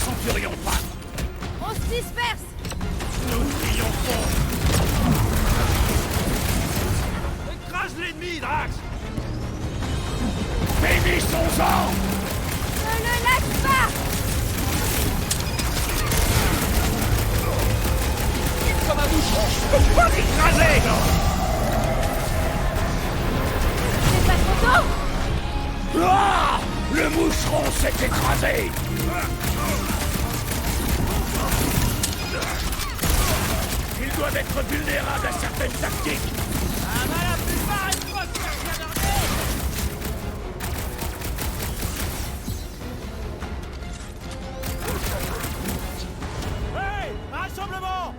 centurion pas. On se disperse. Nous triomphons. Écrase l'ennemi, Drax! Bénissons-en. Ne le lâche pas. Comme un bouchon, je peux pas l'écraser! C'est pas trop tôt. Ah! Le moucheron s'est écrasé. Ils doivent être vulnérables à certaines tactiques. Ah bah la plupart, une fois que tu as regardé! Hey! Rassemblement!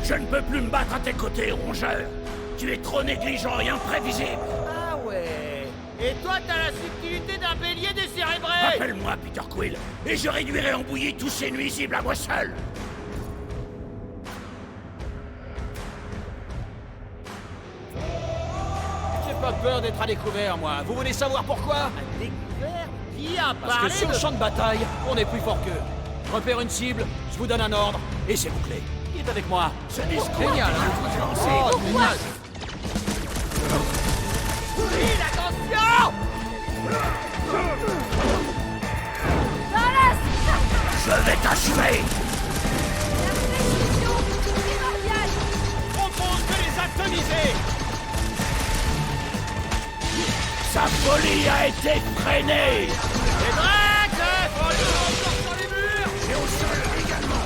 Je ne peux plus me battre à tes côtés, rongeur. Tu es trop négligent et imprévisible. Ah ouais! Et toi, t'as la subtilité d'un bélier décérébré! Appelle-moi Peter Quill, et je réduirai en bouillie tous ces nuisibles à moi seul. J'ai pas peur d'être à découvert, moi. Vous voulez savoir pourquoi? À découvert? Qui a Parce que sur le champ de bataille, on est plus fort qu'eux. Repère une cible, je vous donne un ordre, et c'est bouclé. Qui est avec moi? Ce discours Génial, hein? Oh, Génial. Vite, attention! Dallas. je vais t'achever. La précision primordiale. Propose de les atomiser! Sa folie a été freinée. Et Drax! Faut aller encore sur les murs! Et au sol également.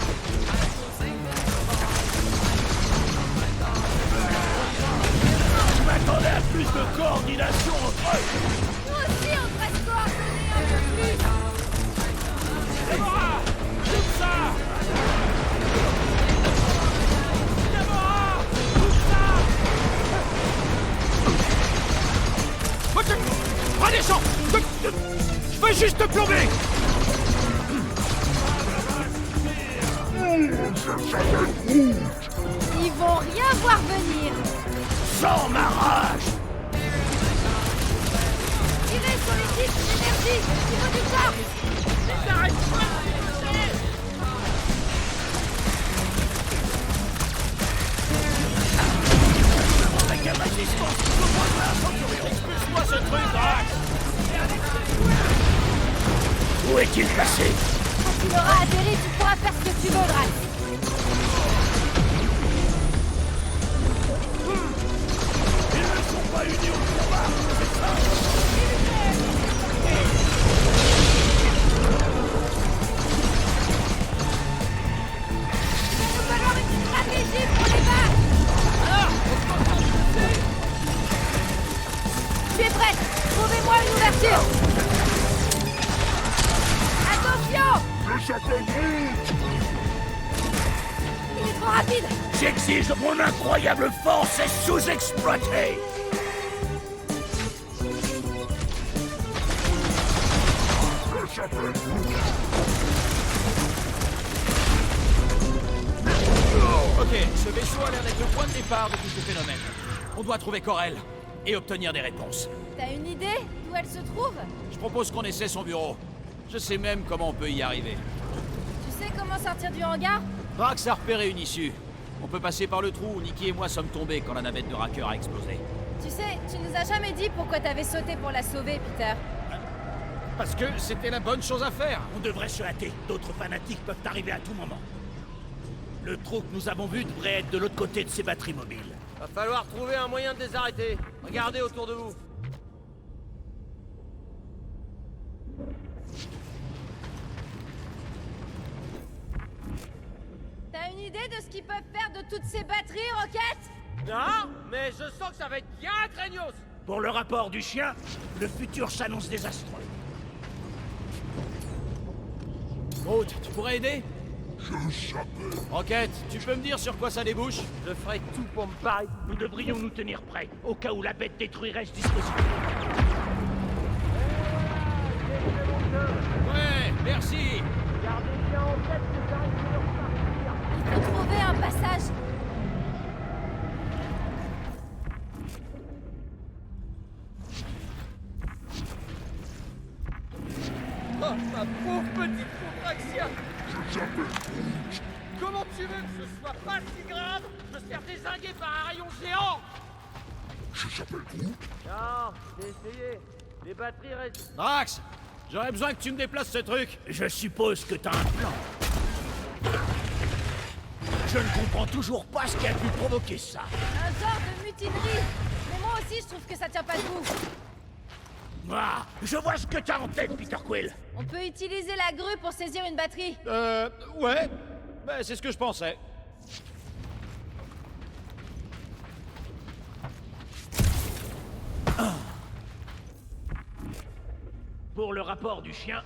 Je m'attendais à plus de coordination entre eux. Nous aussi, on devrait se coordonner un peu plus. Gamora! Coupe ça! Gamora! Coupe ça! Prends des champs! Je veux juste te plomber! Ils vont rien voir venir. Sans ma rage. Tirez sur les titres d'énergie au niveau du corps. T'arrêtes pas de tirer! Avec un assistance, Expulse-moi ce truc, Drax! où est-il passé? Quand il aura atterri, tu pourras faire ce que tu veux, Drax. Ils ne sont pas unis au combat, c'est ça? Il va nous falloir une stratégie pour les battre. Alors, Je suis prête. Trouvez-moi une ouverture. Attention! Il est trop rapide. J'exige mon incroyable force et sous-exploitée. Ok, ce vaisseau a l'air d'être le point de départ de tout ce phénomène. On doit trouver Corel et obtenir des réponses. T'as une idée d'où elle se trouve? Je propose qu'on essaie son bureau. Je sais même comment on peut y arriver. Tu sais comment sortir du hangar? Drax a repéré une issue. On peut passer par le trou où Nikki et moi sommes tombés quand la navette de Racker a explosé. Tu sais, tu nous as jamais dit pourquoi t'avais sauté pour la sauver, Peter. Parce que c'était la bonne chose à faire. On devrait se hâter. D'autres fanatiques peuvent arriver à tout moment. Le trou que nous avons vu devrait être de l'autre côté de ces batteries mobiles. va falloir trouver un moyen de les arrêter. Regardez autour de vous. T'as une idée de ce qu'ils peuvent faire de toutes ces batteries, Rocket? Non, mais je sens que ça va être bien craignos. Pour le rapport du chien, le futur s'annonce désastreux. Groot, tu pourrais aider? Rocket, tu peux me dire sur quoi ça débouche? Je ferai tout pour me barrer. Nous devrions nous tenir prêts, au cas où la bête détruirait ce dispositif. Ouais, merci. Gardez bien en tête que ça risque de repartir. Il faut trouver un passage. Ma pauvre petite contraction. Comment tu veux que ce soit pas si grave de se faire dézinguer par un rayon géant? Non, j'ai essayé. Les batteries restent... Drax, j'aurais besoin que tu me déplaces ce truc. Je suppose que t'as un plan. Je ne comprends toujours pas ce qui a pu provoquer ça. Un genre de mutinerie. Mais moi aussi, je trouve que ça tient pas debout. Ah, je vois ce que t'as en tête, Peter Quill. On peut utiliser la grue pour saisir une batterie. Ouais. Ben, c'est ce que je pensais. Pour le rapport du chien,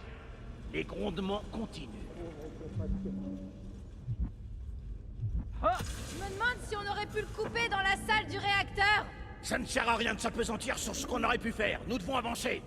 les grondements continuent. Je me demande si on aurait pu le couper dans la salle du réacteur. Ça ne sert à rien de s'apesantir sur ce qu'on aurait pu faire. Nous devons avancer.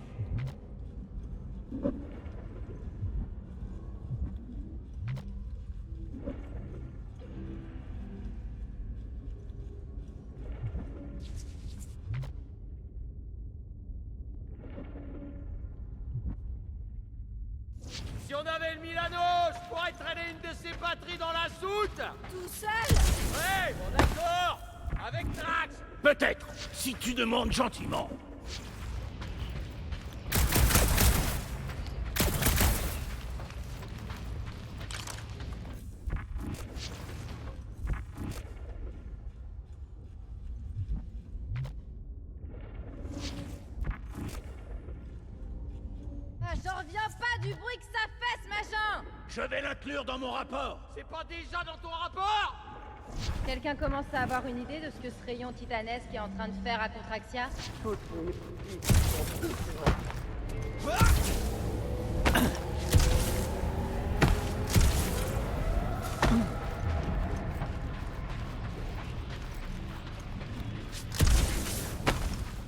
Si on avait le Milano, je pourrais traîner une de ces batteries dans la soute. Tout seul? Ouais, bon d'accord. Avec Drax. Peut-être, si tu demandes gentiment. Ah, j'en reviens pas du bruit que ça fait, ce machin. Je vais l'inclure dans mon rapport. C'est pas déjà dans ton rapport? Quelqu'un commence à avoir une idée de ce que ce rayon titanesque est en train de faire à Contraxia?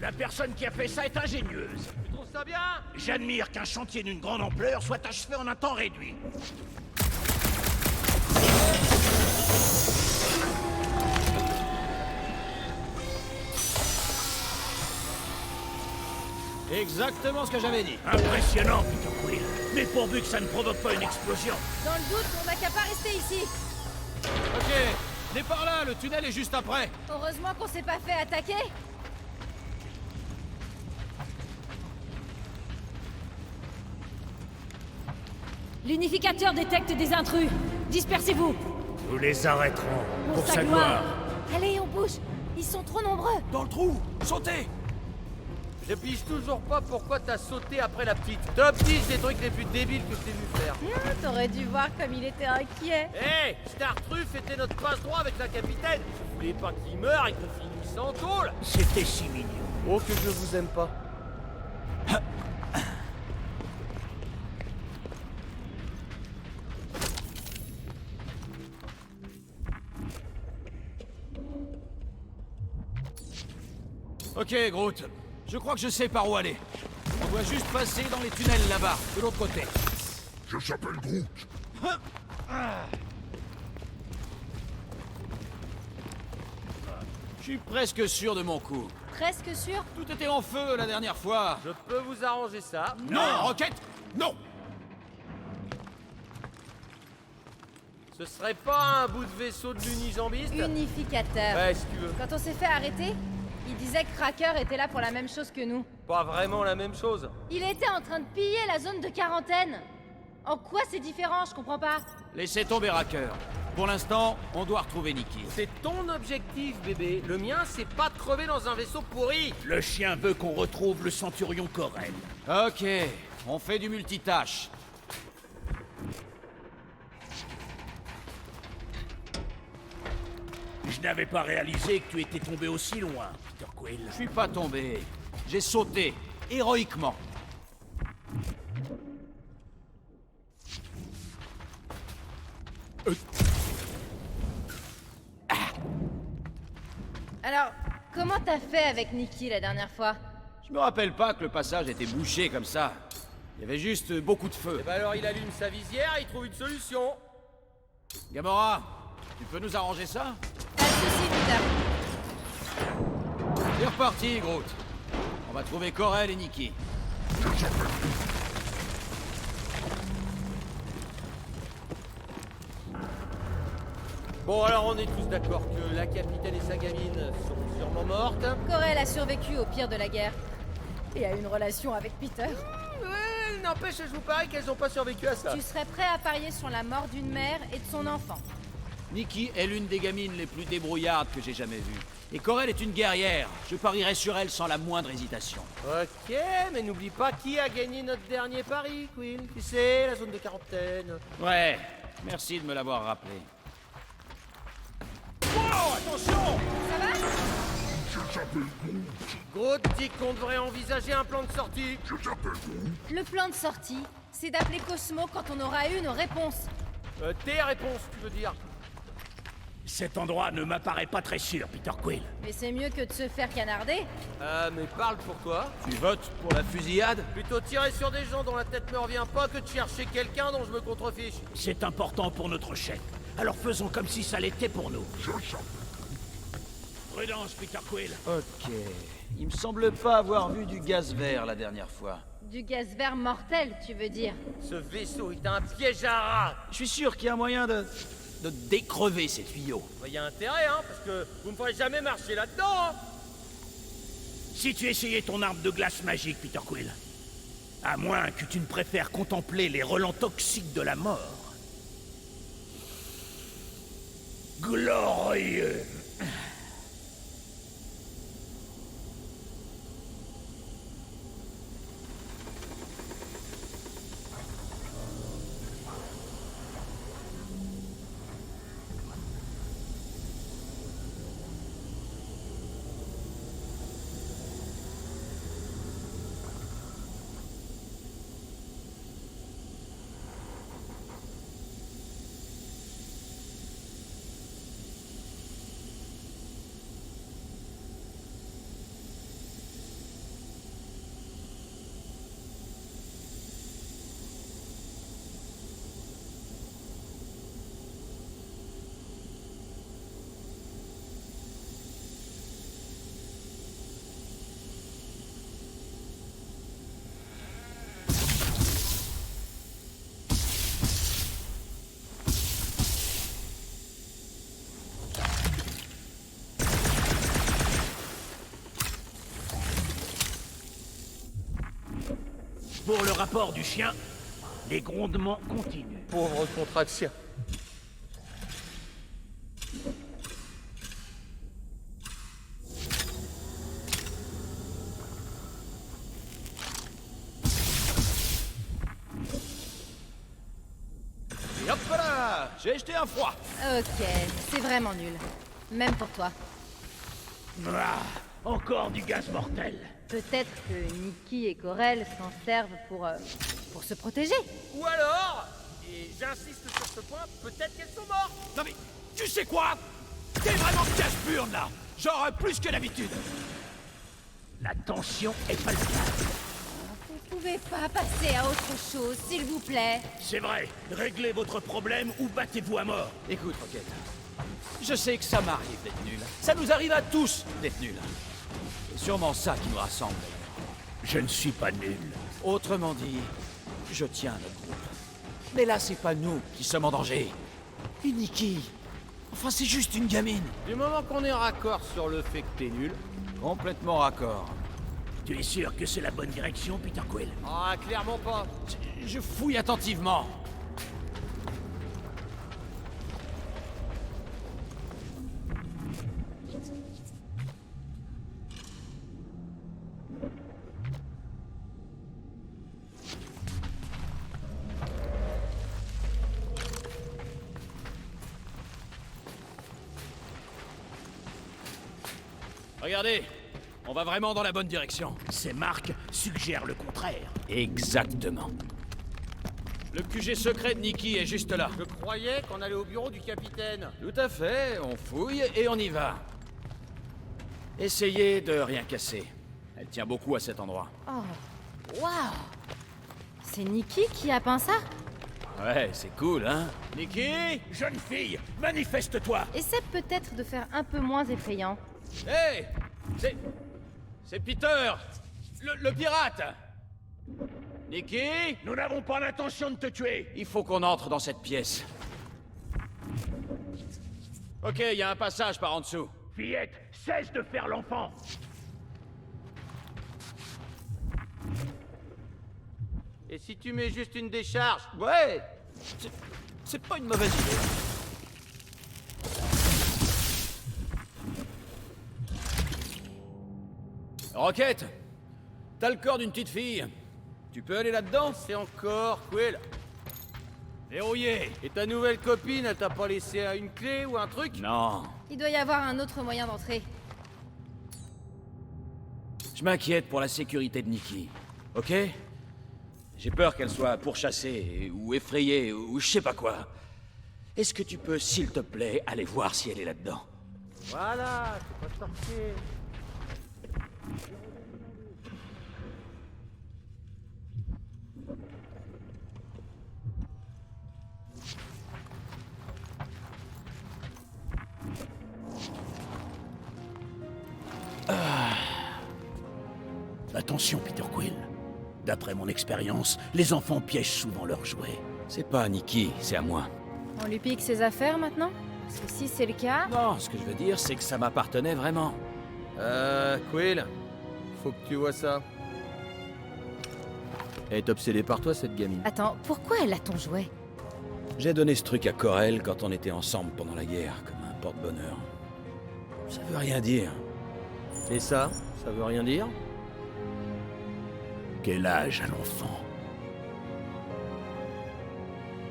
La personne qui a fait ça est ingénieuse. Tu trouves ça bien? J'admire qu'un chantier d'une grande ampleur soit achevé en un temps réduit. Exactement ce que j'avais dit. Impressionnant, Peter Quill. Mais pourvu que ça ne provoque pas une explosion. Dans le doute, on n'a qu'à pas rester ici. Ok, venez par là, le tunnel est juste après. Heureusement qu'on s'est pas fait attaquer. L'unificateur détecte des intrus. Dispersez-vous. Nous les arrêterons. Pour sa gloire. Allez, on bouge. Ils sont trop nombreux. Dans le trou, sautez. Je pige toujours pas pourquoi t'as sauté après la petite. Top 10 des trucs les plus débiles que je t'ai vu faire. T'aurais dû voir comme il était inquiet. Hé, Startruff était notre passe-droit avec la capitaine. Vous voulez pas qu'il meure et qu'on finisse en tôle? C'était si mignon. Oh que je vous aime pas. Ok, Groot. Je crois que je sais par où aller. On doit juste passer dans les tunnels là-bas, de l'autre côté. Je s'appelle Groot. Je suis presque sûr de mon coup. Presque sûr. Tout était en feu la dernière fois. Je peux vous arranger ça. Non, Rocket. Non. Ce serait pas un bout de vaisseau de l'unijambiste? Unificateur. Ouais, si tu veux. Quand on s'est fait arrêter, il disait que Cracker était là pour la même chose que nous. Pas vraiment la même chose. Il était en train de piller la zone de quarantaine. En quoi c'est différent, je comprends pas. Laissez tomber Racker. Pour l'instant, on doit retrouver Nikki. C'est ton objectif, bébé. Le mien, c'est pas de crever dans un vaisseau pourri. Le chien veut qu'on retrouve le centurion Corel. Ok, on fait du multitâche. Je n'avais pas réalisé que tu étais tombé aussi loin, Peter Quill. Je suis pas tombé. J'ai sauté, héroïquement. Alors, comment t'as fait avec Nikki la dernière fois? Je me rappelle pas que le passage était bouché comme ça. Il y avait juste beaucoup de feu. Et bah alors il allume sa visière, il trouve une solution. Gamora, tu peux nous arranger ça? Pas de soucis, Peter. C'est reparti, Groot. On va trouver Corel et Nikki. Bon, alors on est tous d'accord que la capitaine et sa gamine sont sûrement mortes. Corel a survécu au pire de la guerre. Et a une relation avec Peter. Ouais, n'empêche, je vous parie qu'elles ont pas survécu à ça. Tu serais prêt à parier sur la mort d'une mère et de son enfant. Nikki est l'une des gamines les plus débrouillardes que j'ai jamais vues. Et Corel est une guerrière. Je parierais sur elle sans la moindre hésitation. Ok, mais n'oublie pas qui a gagné notre dernier pari, Quill. Tu sais, la zone de quarantaine. Ouais, merci de me l'avoir rappelé. Je t'appelle Groot. Groot dit qu'on devrait envisager un plan de sortie. Je t'appelle Groot. Le plan de sortie, c'est d'appeler Cosmo quand on aura eu nos réponses. Tes réponses, tu veux dire. Cet endroit ne m'apparaît pas très sûr, Peter Quill. Mais c'est mieux que de se faire canarder. Mais parle pour toi. Tu votes pour la fusillade? Plutôt tirer sur des gens dont la tête me revient pas que de chercher quelqu'un dont je me contrefiche. C'est important pour notre chef. Alors faisons comme si ça l'était pour nous. Je t'appelle. Prudence, Peter Quill. Ok. Il me semble pas avoir vu du gaz vert la dernière fois. Du gaz vert mortel, tu veux dire. Ce vaisseau est un piège à rats. Je suis sûr qu'il y a un moyen de décrever ces tuyaux. Il y a intérêt, hein, parce que vous me ferez jamais marcher là-dedans, hein. Si tu essayais ton arme de glace magique, Peter Quill. À moins que tu ne préfères contempler les relents toxiques de la mort. Glorieux. Pour le rapport du chien, les grondements continuent. Pauvre contraction. Et hop là! J'ai jeté un froid. Ok, c'est vraiment nul. Même pour toi. Ah, encore du gaz mortel. Peut-être que Nikki et Corel s'en servent pour se protéger. Ou alors, et j'insiste sur ce point, peut-être qu'elles sont mortes. Non mais, tu sais quoi? T'es vraiment casse-burne là! Genre plus que d'habitude. La tension est palpable. Vous pouvez pas passer à autre chose, s'il vous plaît. C'est vrai, réglez votre problème ou battez-vous à mort. Écoute, Rocket. Je sais que ça m'arrive d'être nul. Ça nous arrive à tous d'être nuls. C'est sûrement ça qui nous rassemble. Je ne suis pas nul. Autrement dit, je tiens à notre groupe. Mais là, c'est pas nous qui sommes en danger. Et Nikki, enfin, c'est juste une gamine. Du moment qu'on est raccord sur le fait que t'es nul. Complètement raccord. Tu es sûr que c'est la bonne direction, Peter Quill? Ah, clairement pas. Je fouille attentivement. Regardez, on va vraiment dans la bonne direction. Ces marques suggèrent le contraire. Exactement. Le QG secret de Nikki est juste là. Je croyais qu'on allait au bureau du capitaine. Tout à fait, on fouille et on y va. Essayez de rien casser. Elle tient beaucoup à cet endroit. Oh, waouh! C'est Nikki qui a peint ça? Ouais, c'est cool, hein? Nikki? Jeune fille, manifeste-toi! Essaie peut-être de faire un peu moins effrayant. Hey! C'est Peter! Le pirate! Nikki? Nous n'avons pas l'intention de te tuer! Il faut qu'on entre dans cette pièce. Ok, il y a un passage par en dessous. Fillette, cesse de faire l'enfant. Et si tu mets juste une décharge? Ouais. C'est pas une mauvaise idée. Roquette, t'as le corps d'une petite fille. Tu peux aller là-dedans? C'est encore, Quill. Verrouillé. Et ta nouvelle copine, elle t'a pas laissé une clé ou un truc? Non. Il doit y avoir un autre moyen d'entrer. Je m'inquiète pour la sécurité de Nikki. Ok? J'ai peur qu'elle soit pourchassée, ou effrayée, ou je sais pas quoi. Est-ce que tu peux, s'il te plaît, aller voir si elle est là-dedans? Voilà, c'est pas sorcier. Attention, Peter Quill. D'après mon expérience, les enfants piègent souvent leurs jouets. C'est pas à Nikki, c'est à moi. On lui pique ses affaires maintenant? Parce que si c'est le cas... Non, ce que je veux dire, c'est que ça m'appartenait vraiment. Quill, faut que tu vois ça. Elle est obsédée par toi, cette gamine. Attends, pourquoi elle a ton jouet? J'ai donné ce truc à Corel quand on était ensemble pendant la guerre, comme un porte-bonheur. Ça veut rien dire. Et ça veut rien dire? Quel âge a l'enfant?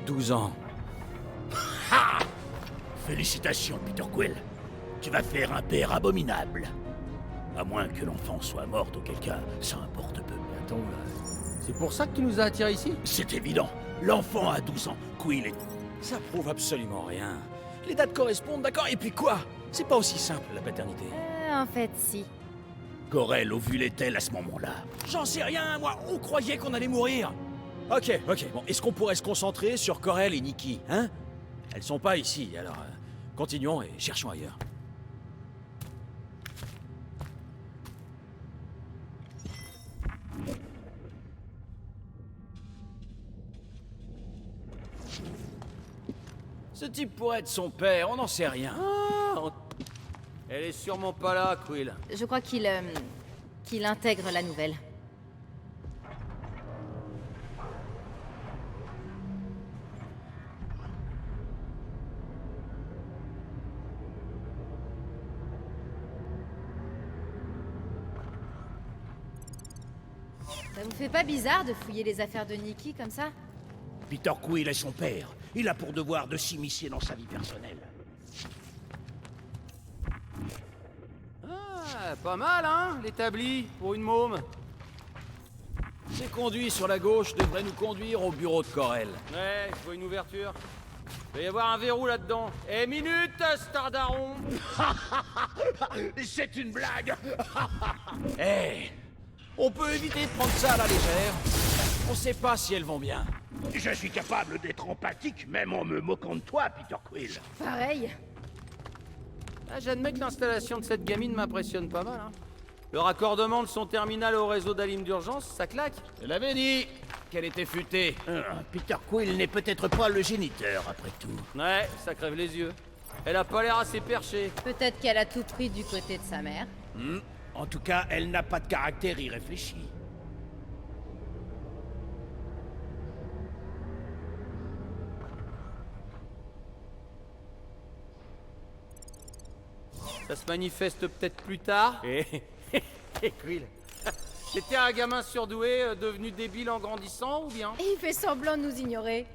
12 ans. Félicitations, Peter Quill. Tu vas faire un père abominable. À moins que l'enfant soit mort, auquel cas, ça importe peu. Attends, là. C'est pour ça que tu nous as attirés ici? C'est évident. L'enfant a 12 ans. Quill est... Ça prouve absolument rien. Les dates correspondent, d'accord? Et puis quoi? C'est pas aussi simple, la paternité. En fait, si. Corel ovulait-elle à ce moment-là? J'en sais rien, moi. On croyait qu'on allait mourir. Ok. Bon, est-ce qu'on pourrait se concentrer sur Corel et Nikki, hein? Elles sont pas ici, alors continuons et cherchons ailleurs. Ce type pourrait être son père, on n'en sait rien. Elle est sûrement pas là, Quill. Je crois qu'il intègre la nouvelle. Ça vous fait pas bizarre de fouiller les affaires de Nikki comme ça? Peter Quill est son père. Il a pour devoir de s'immiscer dans sa vie personnelle. Ah, pas mal, hein, l'établi, pour une môme. Ces conduits sur la gauche devraient nous conduire au bureau de Corel. Ouais, je vois une ouverture. Il va y avoir un verrou là-dedans. Eh, minute, Stardaron! C'est une blague. Hé, on peut éviter de prendre ça à la légère. On sait pas si elles vont bien. Je suis capable d'être empathique, même en me moquant de toi, Peter Quill. Pareil. Ah, j'admets que l'installation de cette gamine m'impressionne pas mal, hein. Le raccordement de son terminal au réseau d'alim d'urgence, ça claque. Je l'avais dit qu'elle était futée. Peter Quill n'est peut-être pas le géniteur, après tout. Ouais, ça crève les yeux. Elle a pas l'air assez perchée. Peut-être qu'elle a tout pris du côté de sa mère. En tout cas, elle n'a pas de caractère irréfléchi. Ça se manifeste peut-être plus tard. Et Quill. T'étais un gamin surdoué, devenu débile en grandissant, ou bien? Et il fait semblant de nous ignorer.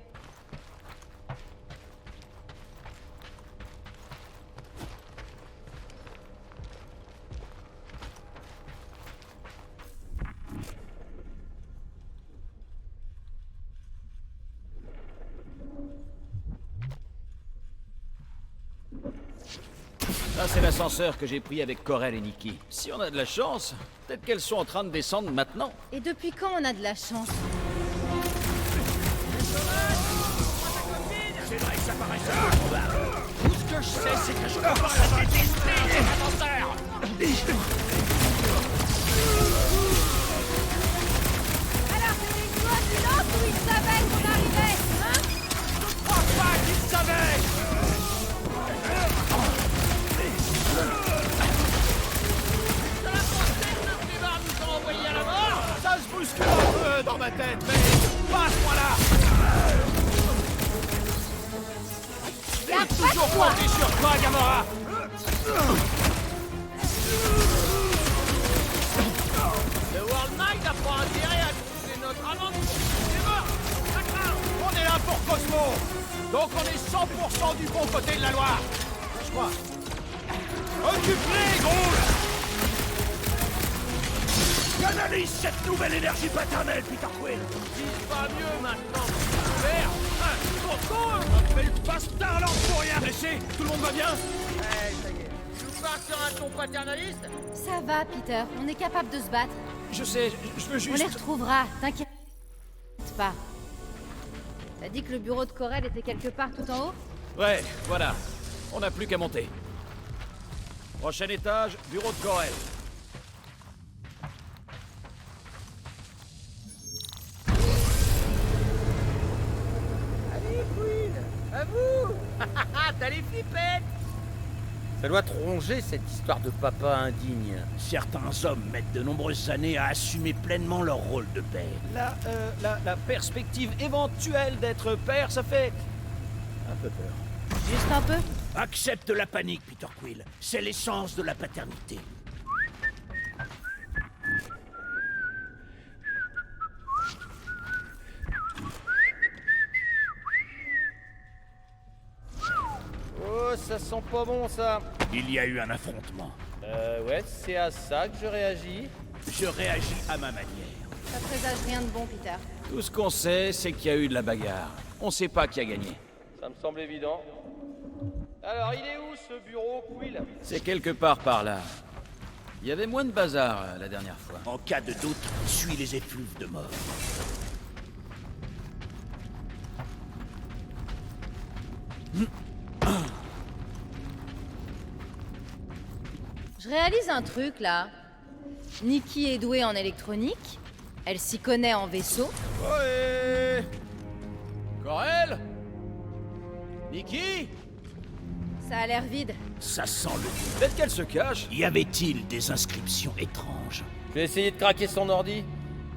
Ça, c'est l'ascenseur que j'ai pris avec Corel et Nikki. Si on a de la chance, peut-être qu'elles sont en train de descendre maintenant. Et depuis quand on a de la chance? C'est vrai que ça paraissait improbable. Tout ce que je sais, c'est que je peux pas la détester, les inventaires. Alors, c'est une loi silence ou ils savaient qu'on arrivait, hein? Je crois pas qu'ils savaient. la tête, mais pas à ce point-là. Garde pas Toujours de toi. compter sur toi, Gamora. Le World Knight n'a pas intérêt à trouver notre amant. C'est mort. Ça craint. On est là pour Cosmo. Donc on est 100% du bon côté de la loi. Je crois. Occupe-les, Groot. Canalise cette nouvelle énergie paternelle, Peter Quill. Dis pas mieux maintenant. Vert. On fait le bastard là pour rien. Blessé. Tout le monde va bien? Ouais, ça y est. Tu pars sur un ton paternaliste? Ça va, Peter, on est capable de se battre. Je sais, je veux On juste... les retrouvera, t'inquiète pas. T'as dit que le bureau de Corel était quelque part tout en haut? Ouais, voilà. On n'a plus qu'à monter. Prochain étage, bureau de Corel. Allez, Quill. À vous. T'as les flippettes. Ça doit te ronger cette histoire de papa indigne. Certains hommes mettent de nombreuses années à assumer pleinement leur rôle de père. La perspective éventuelle d'être père, ça fait un peu peur. Juste un peu? Accepte la panique, Peter Quill. C'est l'essence de la paternité. Oh, ça sent pas bon ça. Il y a eu un affrontement. Ouais, c'est à ça que je réagis. Je réagis à ma manière. Ça présage rien de bon, Peter. Tout ce qu'on sait, c'est qu'il y a eu de la bagarre. On sait pas qui a gagné. Ça me semble évident. Alors, il est où ce bureau, Quill? C'est quelque part par là. Il y avait moins de bazar la dernière fois. En cas de doute, suis les effluves de mort. Je réalise un truc, là. Nikki est douée en électronique. Elle s'y connaît en vaisseau. Ouais. Corel? Nikki? Ça a l'air vide. Ça sent le... Peut-être qu'elle se cache. Y avait-il des inscriptions étranges? Je vais essayer de craquer son ordi.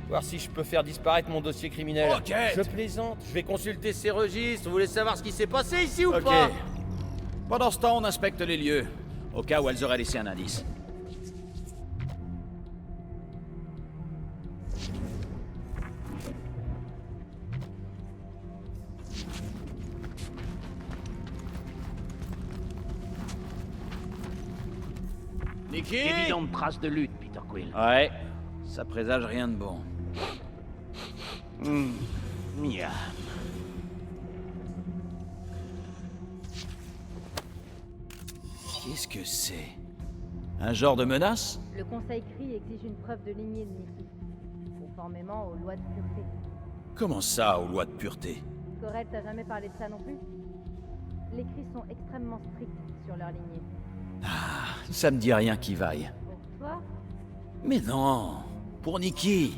Voir si je peux faire disparaître mon dossier criminel. Ok. Je plaisante. Je vais consulter ses registres. Vous voulez savoir ce qui s'est passé ici ou Ok. pas? Pendant ce temps, on inspecte les lieux, au cas où elles auraient laissé un indice. Nikki? Évidente trace de lutte, Peter Quill. Ouais, ça présage rien de bon. Miam. Qu'est-ce que c'est? Un genre de menace? Le Conseil CRI exige une preuve de lignée de Nikki, conformément aux lois de pureté. Comment ça, aux lois de pureté? Corel t'a jamais parlé de ça non plus? Les CRI sont extrêmement stricts sur leur lignée. Ça me dit rien qui vaille. Pour toi, Mais non! Pour Nikki!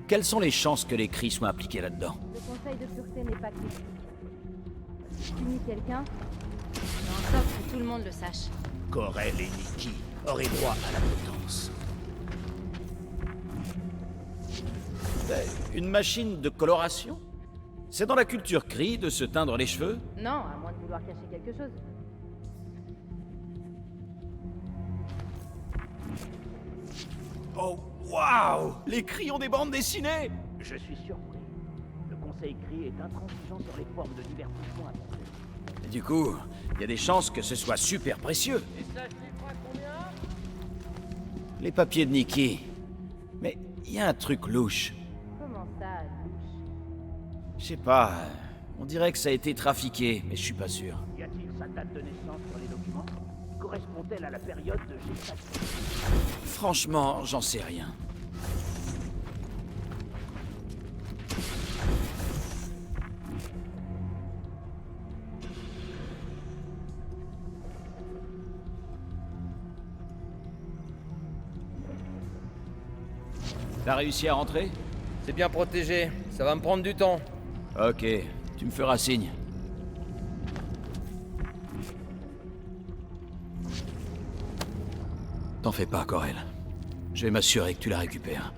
Quelles sont les chances que les cris soient impliqués là-dedans? le Conseil de pureté n'est pas critique. Si tu nies quelqu'un, fais en sorte que tout le monde le sache. Corel et Nikki auraient droit à la potence. Une machine de coloration? C'est dans la culture cri de se teindre les cheveux? Non, à moins de vouloir cacher quelque chose. Oh, waouh! Les cris ont des bandes dessinées! Je suis surpris. Le Conseil CRI est intransigeant sur les formes de divertissement à penser. Et du coup, il y a des chances que ce soit super précieux. Et ça, je sais pas combien? Les papiers de Nikki. Mais il y a un truc louche. Comment ça, louche? Je sais pas, on dirait que ça a été trafiqué, mais je suis pas sûr. Y a-t-il sa date de naissance sur les documents? Correspond-elle à la période de gestation? Franchement, j'en sais rien. T'as réussi à rentrer? C'est bien protégé. Ça va me prendre du temps. Ok, tu me feras signe. T'en fais pas, Corel. Je vais m'assurer que tu la récupères.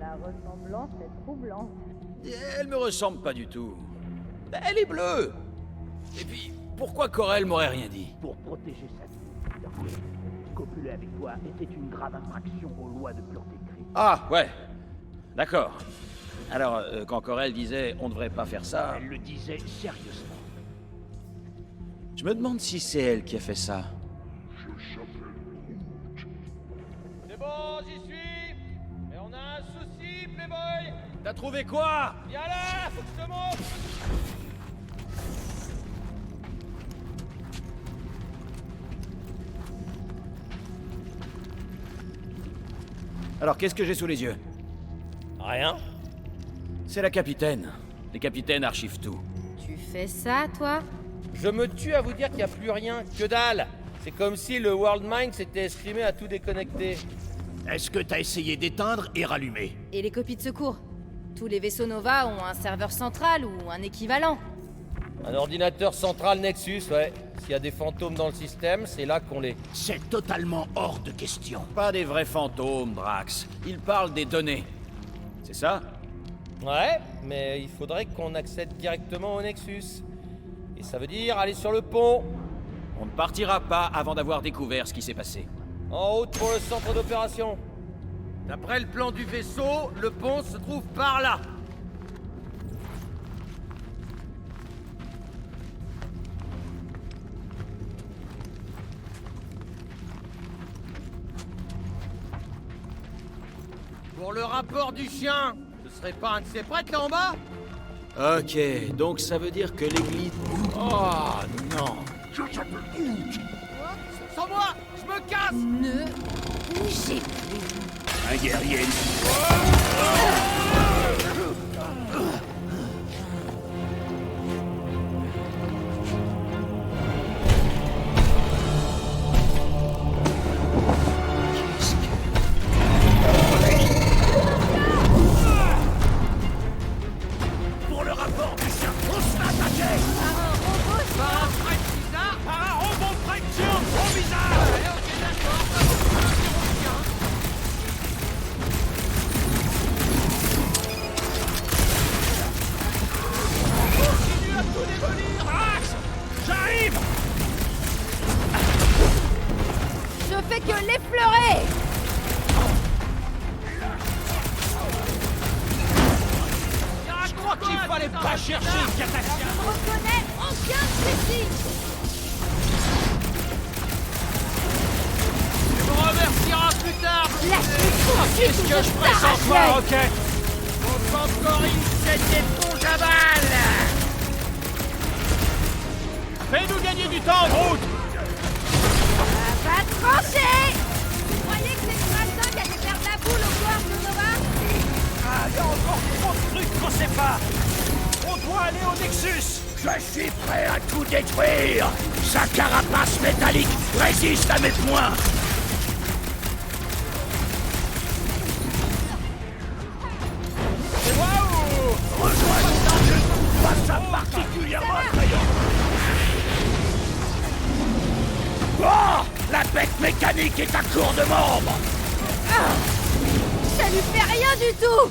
La ressemblance est troublante. Elle me ressemble pas du tout. Elle est bleue. Et puis, pourquoi Corel m'aurait rien dit? Pour protéger sa vie, Peter Quill. Copuler avec toi était une grave infraction aux lois de pureté de Kree. Ah, ouais. D'accord. Alors, quand Corel disait on devrait pas faire ça, Elle le disait sérieusement. je me demande si c'est elle qui a fait ça. C'est bon, j'y suis. Mais on a un souci, Playboy. T'as trouvé quoi? Viens là, faut que je te montre. Alors, qu'est-ce que j'ai sous les yeux? Rien. C'est la capitaine. Les capitaines archivent tout. Tu fais ça, toi? Je me tue à vous dire qu'il n'y a plus rien. Que dalle. C'est comme si le World Mind s'était escrimé à tout déconnecter. Est-ce que t'as essayé d'éteindre et rallumer? Et les copies de secours? Tous les vaisseaux Nova ont un serveur central ou un équivalent. Un ordinateur central Nexus, ouais. S'il y a des fantômes dans le système, c'est là qu'on les... C'est totalement hors de question. Pas des vrais fantômes, Drax. Ils parlent des données. C'est ça? Ouais, mais il faudrait qu'on accède directement au Nexus. Et ça veut dire aller sur le pont. On ne partira pas avant d'avoir découvert ce qui s'est passé. En route pour le centre d'opération. D'après le plan du vaisseau, le pont se trouve par là. Pour le rapport du chien, ce serait pas un de ces prêtres là en bas? Ok, donc ça veut dire que l'église... Oh non! Sans moi, je me casse! Ne bougez plus. Un guerrier. Pour le rapport du chien, on se fait attaquer! Par un prêtre bizarre! Par un robot prêtre géant trop bizarre! Allez, ok, d'accord. Continue à tout démolir, Drax! J'arrive! Je fais que l'effleurer! Je crois qu'il fallait pas chercher le cataclysme! Je reconnais aucun souci! Tu me remercieras plus tard! Laisse-moi Qu'est-ce que je pressens toi, ok? Donc encore une scène d'éponge à balles! Fais-nous gagner du temps, Groot! Ça va trancher! Vous croyez que c'est Stratin qui a dû faire de la boule au corps de Nova? Ah, y a encore trop de trucs qu'on sait pas! On doit aller au Nexus! Je suis prêt à tout détruire! Sa carapace métallique résiste à mes poings! Waouh! Rejoins-nous! Je trouve pas ça particulièrement attrayant! Oh! La bête mécanique est à court de membres! Ça lui fait rien du tout!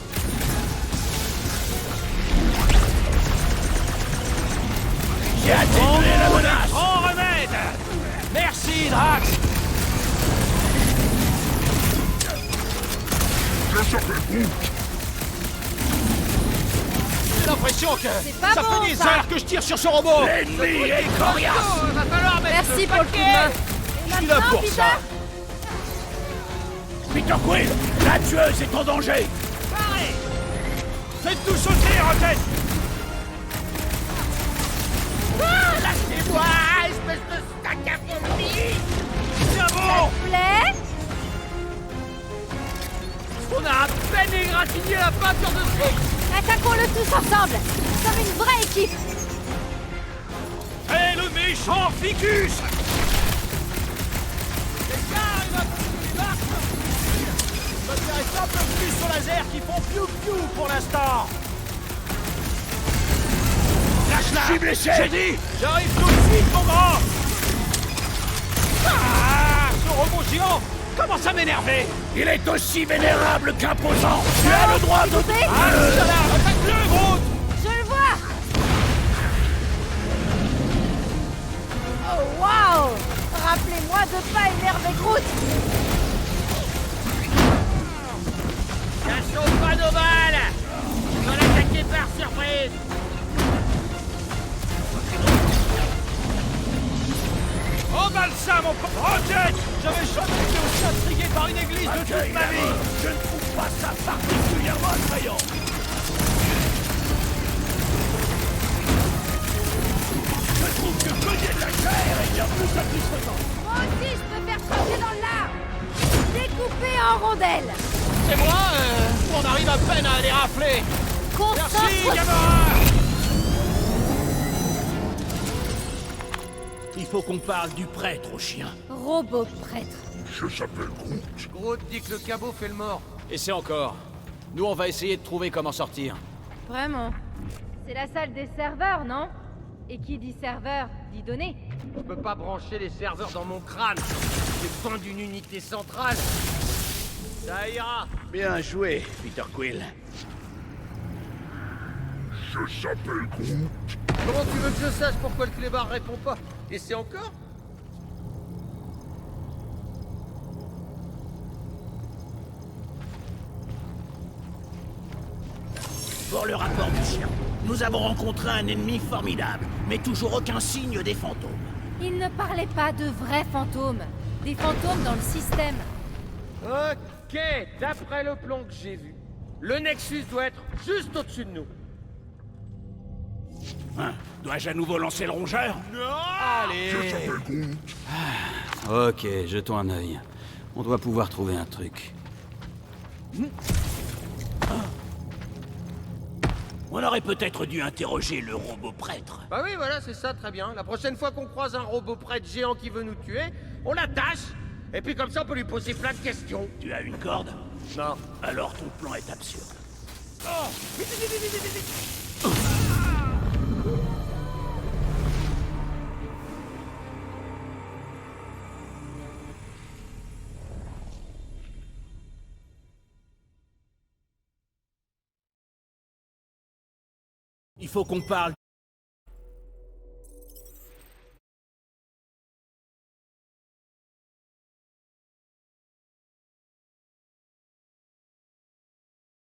J'ai atténué la menace! Grand remède! Merci, Drax! J'ai l'impression que C'est pas ça bon, fait des ça. heures que je tire sur ce robot! L'ennemi est coriace! Va falloir mettre Merci pour le coup de main! Je suis là pour Peter, ça! Peter Quill, la tueuse est en danger! Faites tout sauter, Rocket! Lâchez-moi, espèce de stack à fourmis! Tiens bon! plaît? On a à peine égratigné la peinture de fric! Attaquons-le tous ensemble! Nous sommes une vraie équipe! Et le méchant Ficus! Je me dirais un peu plus au laser qui font piou-piou pour l'instant! Lâche-la! Je suis blessé! J'ai dit! J'arrive tout de suite, mon grand! Ah! Ce robot géant commence à m'énerver! Il est aussi vénérable qu'imposant. Tu as le droit de... Coupé Attaque-le, Groot! Je le vois. Oh waouh! Rappelez-moi de pas énerver Groot. Ça chauffe pas nos balles! On va l'attaquer par surprise! Oh ça, mon pote! Rocket! J'avais jamais été aussi intrigué par une église de toute ma vie! Je ne trouve pas ça particulièrement attrayant. Je trouve que cogner de la chair est bien plus satisfaisant. Moi aussi, je peux faire changer dans l'art. Découpé en rondelles. C'est moi, on arrive à peine à les rafler! Merci, Gamora! Il faut qu'on parle du prêtre au chien. Robot prêtre. Je s'appelle Groot. Groot dit que le cabot fait le mort. Et c'est encore. Nous, on va essayer de trouver comment sortir. Vraiment. C'est la salle des serveurs, non? Et qui dit serveur, dit données. Je peux pas brancher les serveurs dans mon crâne. J'ai besoin d'une unité centrale. Ça ira. Bien joué, Peter Quill. Je s'appelle Groot. Comment tu veux que je sache pourquoi le clébard répond pas? Et c'est encore? Pour le rapport du chien, nous avons rencontré un ennemi formidable, mais toujours aucun signe des fantômes. Il ne parlait pas de vrais fantômes. Des fantômes dans le système. Ok, d'après le plan que j'ai vu, le Nexus doit être juste au-dessus de nous. Hein, dois-je à nouveau lancer le rongeur? Je s'appelle Groot. Ok, jetons un œil. On doit pouvoir trouver un truc. On aurait peut-être dû interroger le robot prêtre. Bah oui, voilà, c'est ça, très bien. La prochaine fois qu'on croise un robot prêtre géant qui veut nous tuer, on l'attache, et puis comme ça on peut lui poser plein de questions. Tu as une corde? Non. Alors ton plan est absurde. Il faut qu'on parle.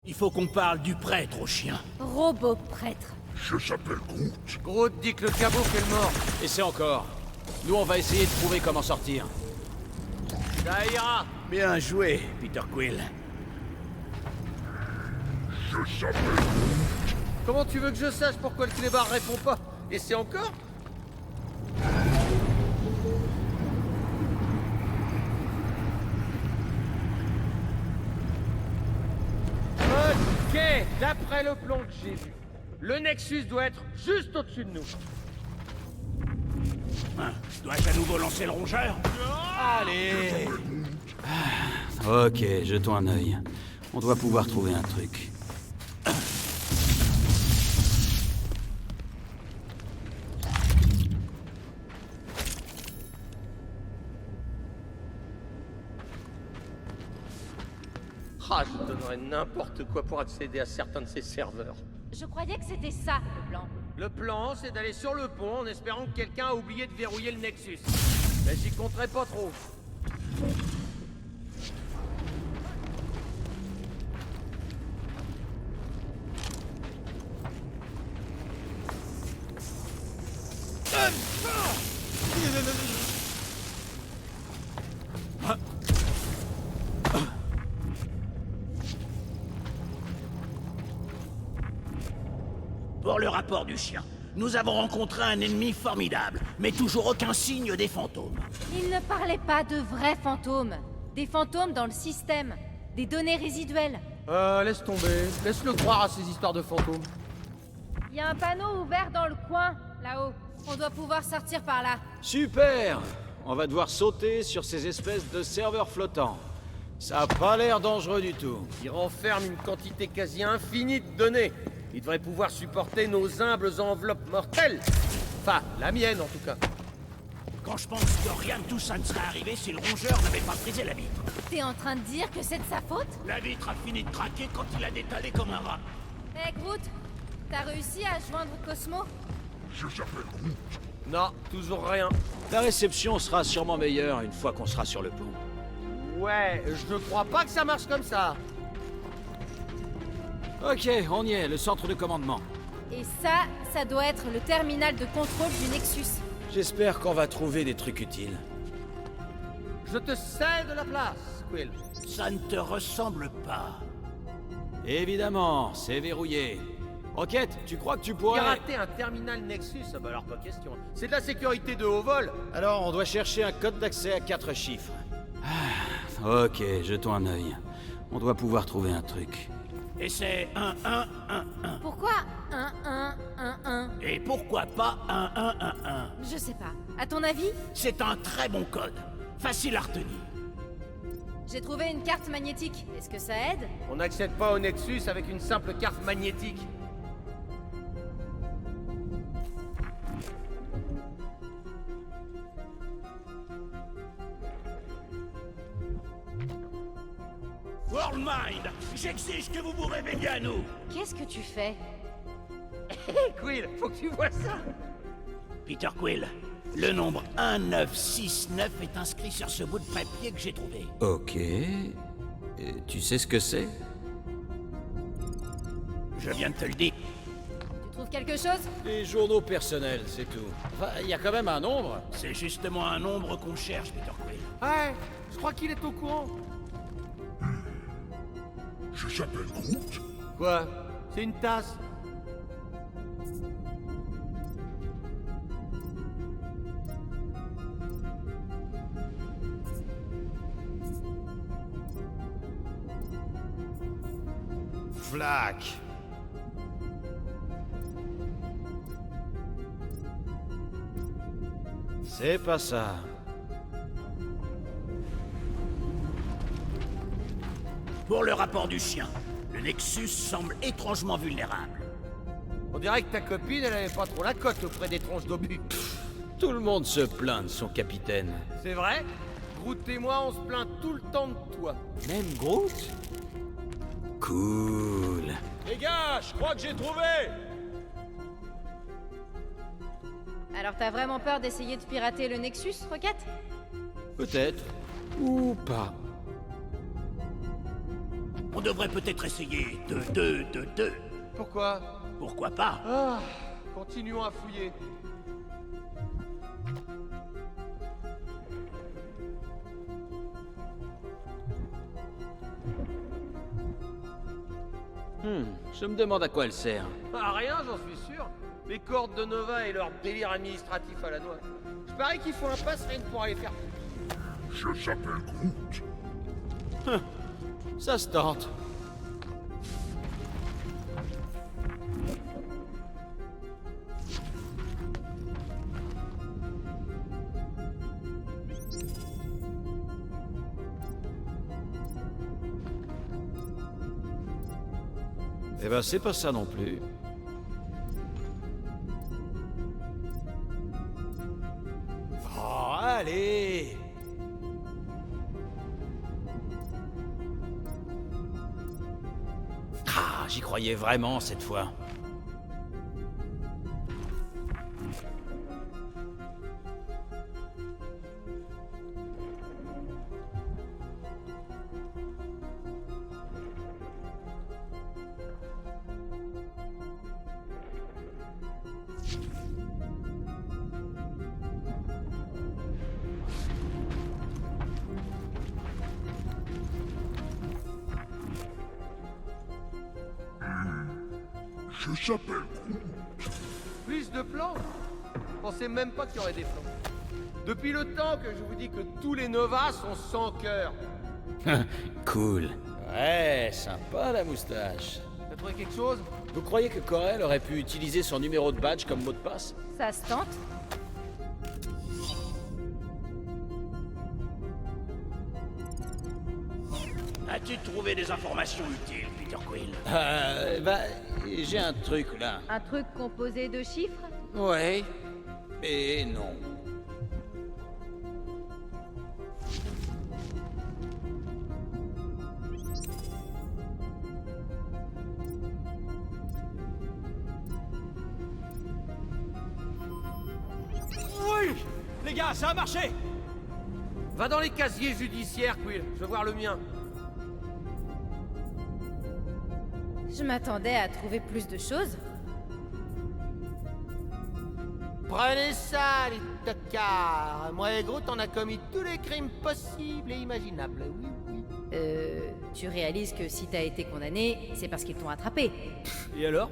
Il faut qu'on parle du prêtre au chien. Robot prêtre. Je s'appelle Groot. Groot dit que le cabot fait le mort. Et c'est encore. Nous, on va essayer de trouver comment sortir. Ça ira. Bien joué, Peter Quill. Je s'appelle Groot. Comment tu veux que je sache pourquoi le clébard répond pas? Et c'est encore? Ok, d'après le plan que j'ai vu, le Nexus doit être juste au-dessus de nous. Hein, dois-je à nouveau lancer le rongeur? Allez! Ok, jetons un œil. On doit pouvoir trouver un truc. Ah, je donnerais n'importe quoi pour accéder à certains de ces serveurs. Je croyais que c'était ça, le plan. Le plan, c'est d'aller sur le pont en espérant que quelqu'un a oublié de verrouiller le Nexus. Mais j'y compterais pas trop. Pour le rapport du chien, nous avons rencontré un ennemi formidable, mais toujours aucun signe des fantômes. Il ne parlait pas de vrais fantômes. Des fantômes dans le système. Des données résiduelles. Laisse tomber. Laisse-le croire à ces histoires de fantômes. Il y a un panneau ouvert dans le coin, là-haut. On doit pouvoir sortir par là. Super! On va devoir sauter sur ces espèces de serveurs flottants. Ça a pas l'air dangereux du tout. Il renferme une quantité quasi infinie de données. Il devrait pouvoir supporter nos humbles enveloppes mortelles. Enfin, la mienne en tout cas. Quand je pense que rien de tout ça ne serait arrivé si le rongeur n'avait pas brisé la vitre. T'es en train de dire que c'est de sa faute? La vitre a fini de craquer quand il a détalé comme un rat. Hé, Groot, t'as réussi à joindre Cosmo? Je s'appelle Groot. Non, toujours rien. La réception sera sûrement meilleure une fois qu'on sera sur le pont. Ouais, je ne crois pas que ça marche comme ça. Ok, on y est, le centre de commandement. Et ça doit être le terminal de contrôle du Nexus. J'espère qu'on va trouver des trucs utiles. Je te cède la place, Quill. Ça ne te ressemble pas. Évidemment, c'est verrouillé. Rocket, tu crois que tu pourrais... Pirater un terminal Nexus, ah bah alors pas question. C'est de la sécurité de haut vol. Alors, on doit chercher un code d'accès à 4 chiffres. Ah, ok, jetons un œil. On doit pouvoir trouver un truc. Et c'est 1111. Pourquoi 1111? Et pourquoi pas 1111? Je sais pas. À ton avis? C'est un très bon code. Facile à retenir. J'ai trouvé une carte magnétique. Est-ce que ça aide? On n'accède pas au Nexus avec une simple carte magnétique. Worldmind, j'exige que vous vous réveilliez à nous. Qu'est-ce que tu fais? Hé, Quill, faut que tu vois ça. Peter Quill, le nombre 1969 est inscrit sur ce bout de papier que j'ai trouvé. Ok. Tu sais ce que c'est? Je viens de te le dire. Tu trouves quelque chose? Des journaux personnels, c'est tout. Enfin, il y a quand même un nombre. C'est justement un nombre qu'on cherche, Peter Quill. Ouais, je crois qu'il est au courant. Je s'appelle Groot. Quoi? C'est une tasse. Flac. C'est pas ça. Pour le rapport du chien, le Nexus semble étrangement vulnérable. On dirait que ta copine, elle avait pas trop la cote auprès des tronches d'obus. Tout le monde se plaint de son capitaine. C'est vrai? Groot et moi, on se plaint tout le temps de toi. Même Groot? Cool. Les gars, je crois que j'ai trouvé. Alors t'as vraiment peur d'essayer de pirater le Nexus, Rocket? Peut-être. Ou pas. On devrait peut-être essayer de. Pourquoi? Pourquoi pas? Ah, continuons à fouiller. Je me demande à quoi elle sert. Ah, rien, j'en suis sûr. Les cordes de Nova et leur délire administratif à la noix. Je parie qu'il faut un pass rien que pour aller faire. Je s'appelle Groot. Ça se tente. Eh ben, c'est pas ça non plus. Oh, allez! Ah, j'y croyais vraiment cette fois. Je s'appelle Groot. Plus de plans? Je pensais même pas qu'il y aurait des plans. Depuis le temps que je vous dis que tous les Nova sont sans cœur. Cool. Ouais, sympa la moustache. T'as trouvé quelque chose? Vous croyez que Corel aurait pu utiliser son numéro de badge comme mot de passe? Ça se tente? As-tu trouvé des informations utiles, Peter Quill? Bah, j'ai un truc là. Un truc composé de chiffres? Ouais. Et non. Les gars, ça a marché! Va dans les casiers judiciaires, Quill. Je veux voir le mien. Je m'attendais à trouver plus de choses. Prenez ça, les tocards. Moi et Groot, on a commis tous les crimes possibles et imaginables. Oui, oui. Tu réalises que si t'as été condamné, c'est parce qu'ils t'ont attrapé. Et alors?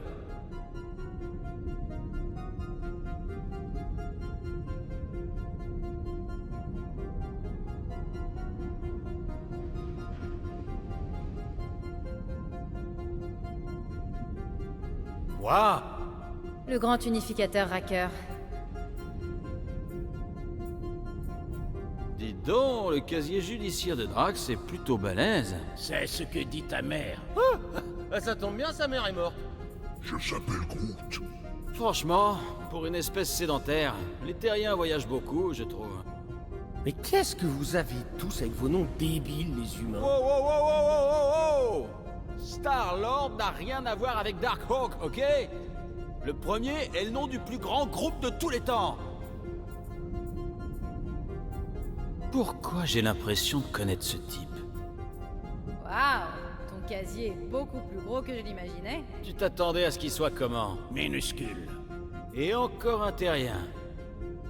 Waouh! Le grand unificateur Racker. Dis donc, le casier judiciaire de Drax est plutôt balèze. C'est ce que dit ta mère. Bah, ça tombe bien, sa mère est morte. Je s'appelle Groot. Franchement, pour une espèce sédentaire, les terriens voyagent beaucoup, je trouve. Mais qu'est-ce que vous avez tous avec vos noms débiles, les humains? Wow, wow, wow, wow, wow, wow, wow. Star-Lord n'a rien à voir avec Darkhawk, ok? Le premier est le nom du plus grand groupe de tous les temps. Pourquoi j'ai l'impression de connaître ce type? Waouh, ton casier est beaucoup plus gros que je l'imaginais. Tu t'attendais à ce qu'il soit comment? Minuscule. Et encore un terrien.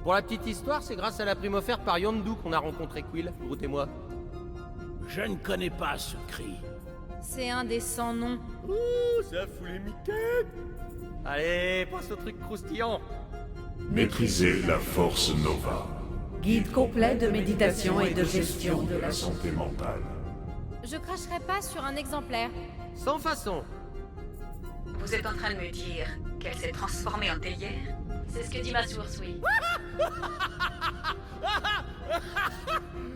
Pour la petite histoire, c'est grâce à la prime offerte par Yondu qu'on a rencontré Quill, Groot et moi. Je ne connais pas ce cri. C'est un des 100 noms. Ouh, ça fout les mitaines. Allez, passe au truc croustillant. Maîtriser la force Nova. Guide complet de méditation et de gestion de la santé mentale. Je cracherai pas sur un exemplaire. Sans façon. Vous êtes en train de me dire qu'elle s'est transformée en théière? C'est ce que dit ma source, oui.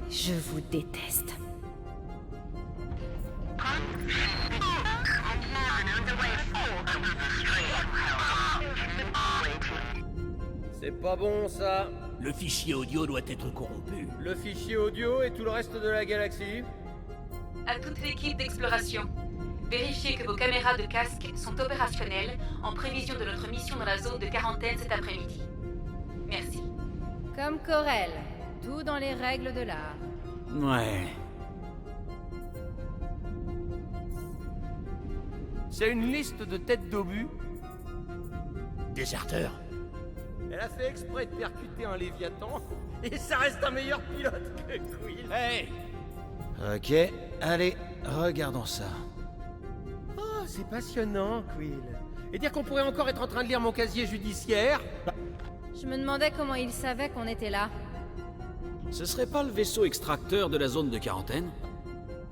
Je vous déteste. C'est pas bon, ça. Le fichier audio doit être corrompu. Le fichier audio et tout le reste de la galaxie. À toute l'équipe d'exploration, vérifiez que vos caméras de casque sont opérationnelles en prévision de notre mission dans la zone de quarantaine cet après-midi. Merci. Comme Corel, tout dans les règles de l'art. Ouais. C'est une liste de têtes d'obus. Déserteur. Elle a fait exprès de percuter un Léviathan, et ça reste un meilleur pilote que Quill. Hey! Ok, allez, regardons ça. Oh, c'est passionnant, Quill. Et dire qu'on pourrait encore être en train de lire mon casier judiciaire? Je me demandais comment il savait qu'on était là. Ce serait pas le vaisseau extracteur de la zone de quarantaine?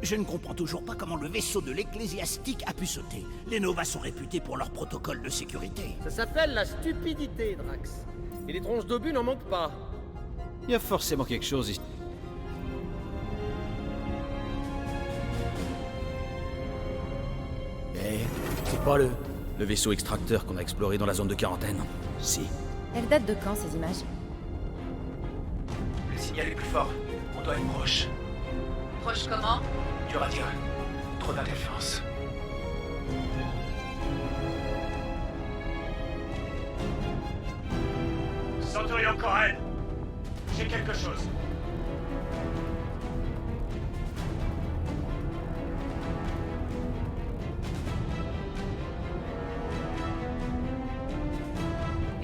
Je ne comprends toujours pas comment le vaisseau de l'ecclésiastique a pu sauter. Les Nova sont réputés pour leur protocole de sécurité. Ça s'appelle la stupidité, Drax. Et les tronches d'obus n'en manquent pas. Il y a forcément quelque chose ici. Eh, c'est pas le... Le vaisseau extracteur qu'on a exploré dans la zone de quarantaine. Si. Elles datent de quand, ces images? Le signal est plus fort. On doit être proche. Proche comment? Dur à dire. Trop d'interférences. Centurion Corel, j'ai quelque chose.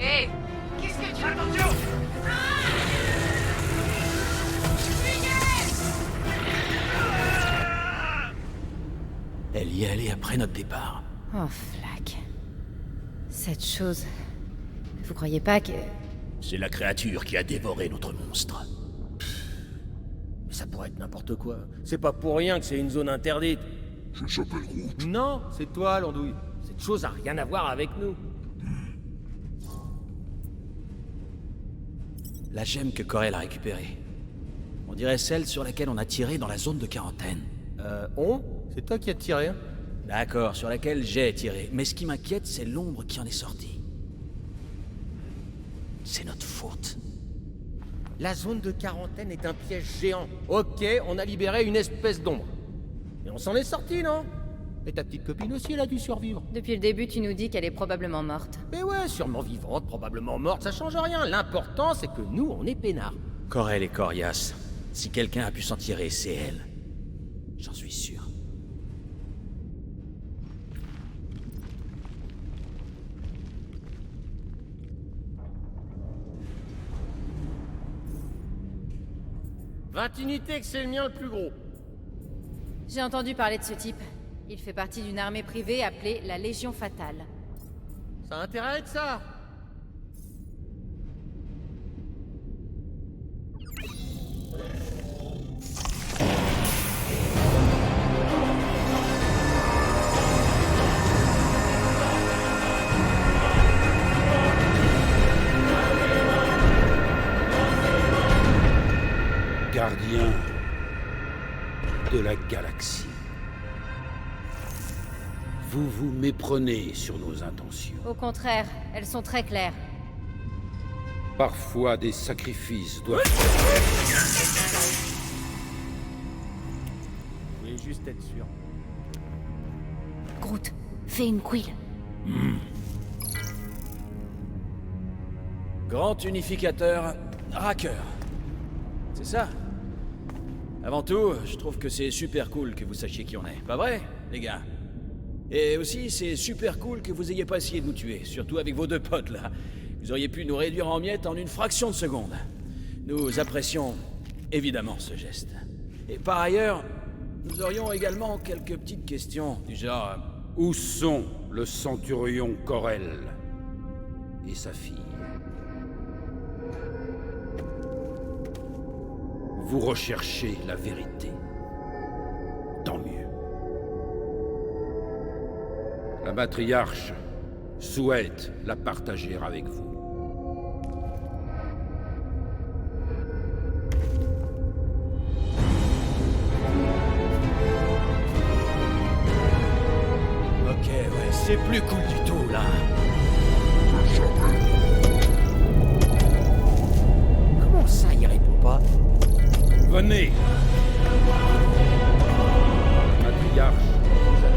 Hé! Qu'est-ce que tu... Attention! Elle y est allée après notre départ. Oh, Flack. Cette chose... Vous croyez pas que... C'est la créature qui a dévoré notre monstre. Mais ça pourrait être n'importe quoi. C'est pas pour rien que c'est une zone interdite. Je s'appelle Groot. Non, c'est toi, l'andouille. Cette chose a rien à voir avec nous. La gemme que Corel a récupérée. On dirait celle sur laquelle on a tiré dans la zone de quarantaine. On? C'est toi qui as tiré, hein? D'accord, sur laquelle j'ai tiré. Mais ce qui m'inquiète, c'est l'ombre qui en est sortie. C'est notre faute. La zone de quarantaine est un piège géant. Ok, on a libéré une espèce d'ombre. Et on s'en est sorti, non? Et ta petite copine aussi, elle a dû survivre. Depuis le début, tu nous dis qu'elle est probablement morte. Mais ouais, sûrement vivante, probablement morte, ça change rien. L'important, c'est que nous, on est peinards. Corel est coriace. Si quelqu'un a pu s'en tirer, c'est elle. J'en suis sûr. « 20 unités que c'est le mien le plus gros. J'ai entendu parler de ce type. Il fait partie d'une armée privée appelée la Légion Fatale. Ça a intérêt à être ça. Gardien de la galaxie. Vous vous méprenez sur nos intentions. Au contraire, elles sont très claires. Parfois, des sacrifices doivent... Je voulais juste être sûr. Groot, fais une Quill. Grand unificateur, Racker. C'est ça. Avant tout, je trouve que c'est super cool que vous sachiez qui on est. Pas vrai, les gars? Et aussi, c'est super cool que vous ayez pas essayé de nous tuer, surtout avec vos deux potes, là. Vous auriez pu nous réduire en miettes en une fraction de seconde. Nous apprécions évidemment ce geste. Et par ailleurs, nous aurions également quelques petites questions, du genre... Où sont le centurion Corel et sa fille? Vous recherchez la vérité. Tant mieux. La matriarche souhaite la partager avec vous. Ok, ouais, c'est plus cool du tout, là. Comment ça, il répond pas? Venez! Matriarche vous attend.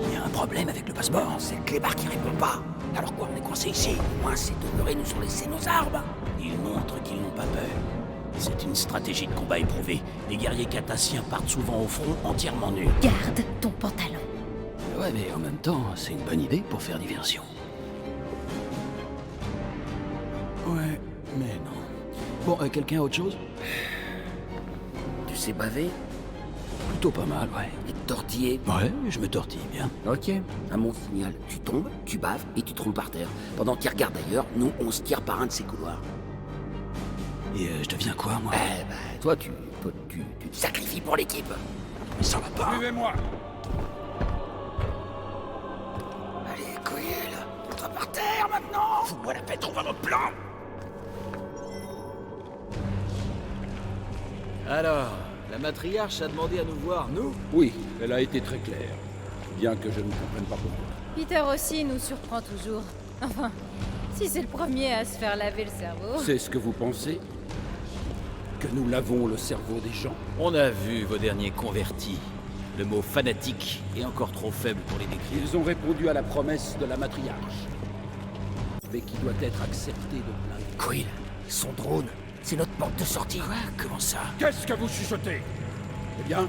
Il y a un problème avec le passeport, c'est le clébard qui répond pas. Alors quoi, on est coincé ici? Au moins, ces demeurés nous ont laissé nos armes. Ils montrent qu'ils n'ont pas peur. C'est une stratégie de combat éprouvée. Les guerriers catassiens partent souvent au front entièrement nus. Garde ton pantalon. Ouais, mais en même temps, c'est une bonne idée pour faire diversion. Ouais, mais non. Bon, quelqu'un a autre chose? Tu sais baver Plutôt pas mal, ouais. et te tortiller? Ouais, je me tortille bien. Ok. À mon signal, tu tombes, tu baves et tu te roules par terre. Pendant qu'il regarde ailleurs, nous, on se tire par un de ces couloirs. Et je deviens quoi, moi? Eh ben, toi, tu te sacrifies pour l'équipe. Mais ça va pas. Suivez-moi! Allez, Quill, toi par terre maintenant. Fous-moi la paix, trouve un autre plan. Alors, la matriarche a demandé à nous voir, nous? Oui, elle a été très claire. Bien que je ne comprenne pas pourquoi. Peter aussi nous surprend toujours. Enfin, si c'est le premier à se faire laver le cerveau. C'est ce que vous pensez? Que nous lavons le cerveau des gens? On a vu vos derniers convertis. Le mot fanatique est encore trop faible pour les décrire. Ils ont répondu à la promesse de la matriarche. Mais qui doit être acceptée de plein. Quill, son drone, c'est notre porte de sortie. Quoi? Comment ça? Qu'est-ce que vous chuchotez? Eh bien,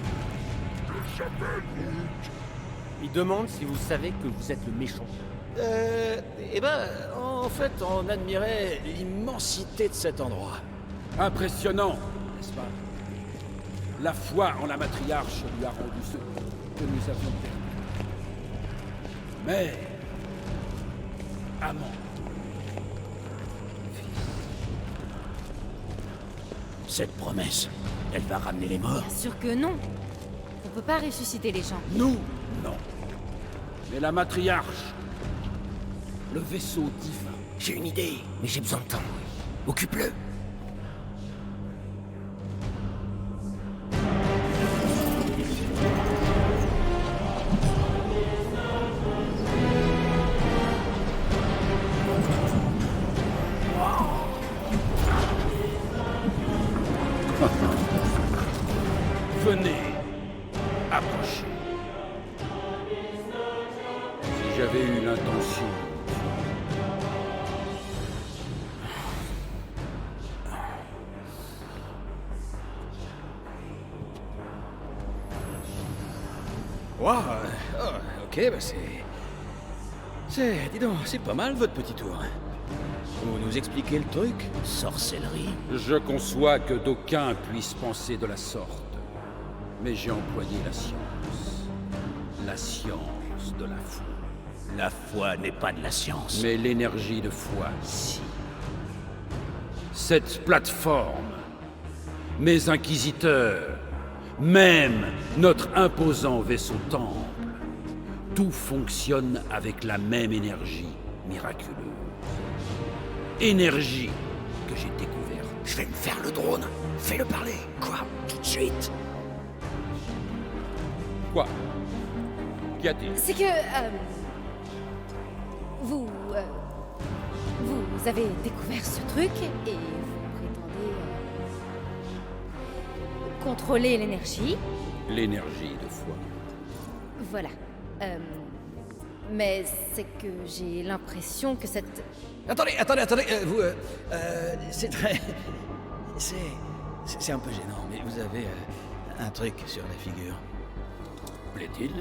Il demande si vous savez que vous êtes le méchant. En fait, on admirait l'immensité de cet endroit. impressionnant, n'est-ce pas? La foi en la matriarche lui a rendu ce que nous avions perdu. Mais, amant, Cette promesse, elle va ramener les morts? Bien sûr que non. On peut pas ressusciter les gens. Nous, non. Mais la matriarche, le vaisseau divin. J'ai une idée, mais j'ai besoin de temps. Occupe-le. Venez, approchez. Si j'avais eu l'intention... Waouh, ok, bah dis donc, c'est pas mal votre petit tour. Vous nous expliquez le truc? Sorcellerie. Je conçois que d'aucuns puissent penser de la sorte. Mais j'ai employé la science. La science de la foi. La foi n'est pas de la science. Mais l'énergie de foi, si. Cette plateforme, mes inquisiteurs, même notre imposant vaisseau-temple, tout fonctionne avec la même énergie miraculeuse. Énergie que j'ai découverte. Je vais me faire le drone. Fais-le parler. Quoi? Tout de suite. Quoi? Qu'y a-t-il? C'est que... vous avez découvert ce truc et vous prétendez contrôler l'énergie. L'énergie de foi. Voilà. Mais c'est que j'ai l'impression que cette... Attendez, c'est très... C'est un peu gênant, mais vous avez un truc sur la figure. Plaît-il?